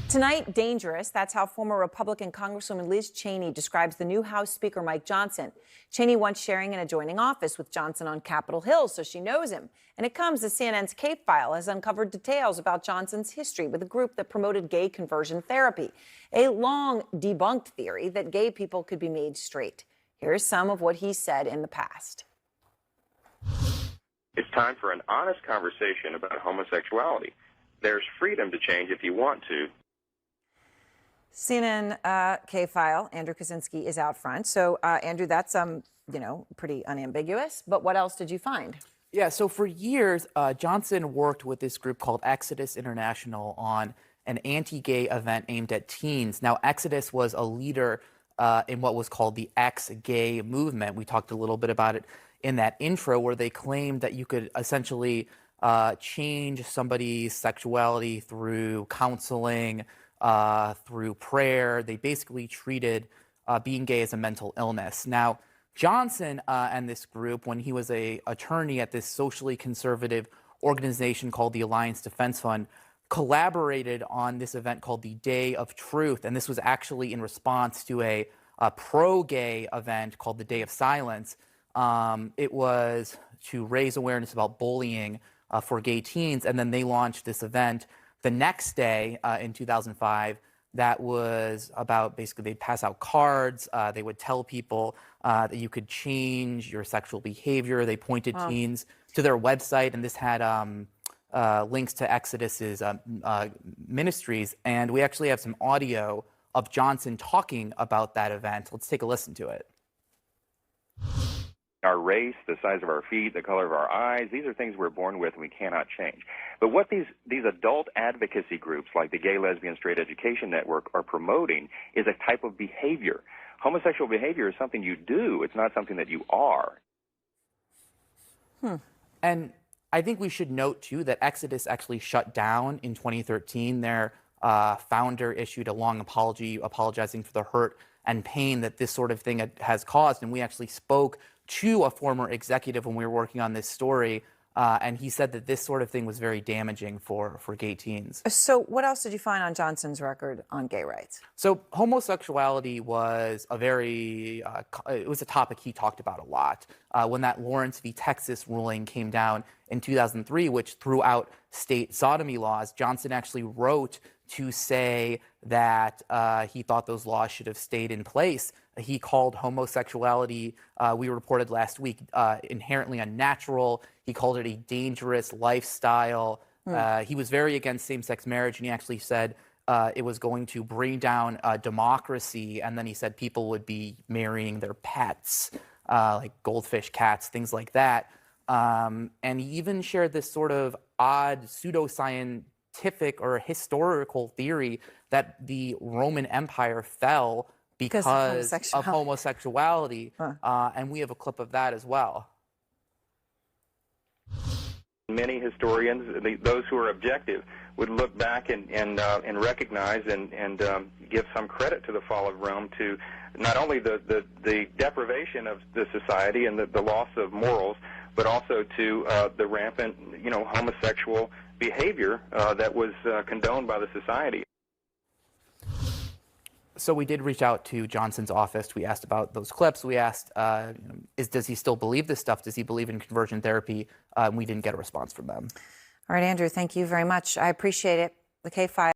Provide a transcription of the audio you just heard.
Tonight, dangerous. That's how former Republican Congresswoman Liz Cheney describes the new House Speaker Mike Johnson. Cheney once sharing an adjoining office with Johnson on Capitol Hill, so she knows him. And it comes as CNN's Cape File has uncovered details about Johnson's history with a group that promoted gay conversion therapy, a long debunked theory that gay people could be made straight. Here's some of what he said in the past. It's time for an honest conversation about homosexuality. There's freedom to change if you want to. CNN K-File, Andrew Kaczynski is out front. So, Andrew, that's, pretty unambiguous. But what else did you find? Yeah, so for years, Johnson worked with this group called Exodus International on an anti-gay event aimed at teens. Now, Exodus was a leader in what was called the ex-gay movement. We talked a little bit about it in that intro, where they claimed that you could essentially change somebody's sexuality through counseling, through prayer. They basically treated being gay as a mental illness. Now, Johnson and this group, when he was an attorney at this socially conservative organization called the Alliance Defense Fund, collaborated on this event called the Day of Truth. And this was actually in response to a pro-gay event called the Day of Silence. It was to raise awareness about bullying for gay teens. And then they launched this event the next day in 2005 that was about basically they'd pass out cards. They would tell people that you could change your sexual behavior. They pointed teens to their website, and this had links to Exodus's ministries. And we actually have some audio of Johnson talking about that event. Let's take a listen to it. Our race, the size of our feet, the color of our eyes, these are things we're born with and we cannot change. But what these adult advocacy groups like the Gay, Lesbian, Straight Education Network are promoting is a type of behavior. Homosexual behavior is something you do. It's not something that you are. And I think we should note, too, that Exodus actually shut down in 2013. Their founder issued a long apology apologizing for the hurt and pain that this sort of thing has caused. And we actually spoke to a former executive when we were working on this story, and he said that this sort of thing was very damaging for gay teens. So what else did you find on Johnson's record on gay rights? So homosexuality was it was a topic he talked about a lot. When that Lawrence v. Texas ruling came down in 2003, which threw out state sodomy laws, Johnson actually wrote to say that he thought those laws should have stayed in place. He called homosexuality, we reported last week, inherently unnatural. He called it a dangerous lifestyle. He was very against same-sex marriage, and he actually said it was going to bring down democracy, and then he said people would be marrying their pets, like goldfish, cats, things like that. And he even shared this sort of odd pseudoscientific or historical theory that the Roman Empire fell because of homosexuality. And we have a clip of that as well. Many historians, those who are objective, would look back and recognize and give some credit to the fall of Rome, to not only the deprivation of the society and the loss of morals, but also to the rampant, homosexual behavior that was condoned by the society. So we did reach out to Johnson's office. We asked about those clips. We asked, does he still believe this stuff? Does he believe in conversion therapy? We didn't get a response from them. All right, Andrew, thank you very much. I appreciate it. The K-File.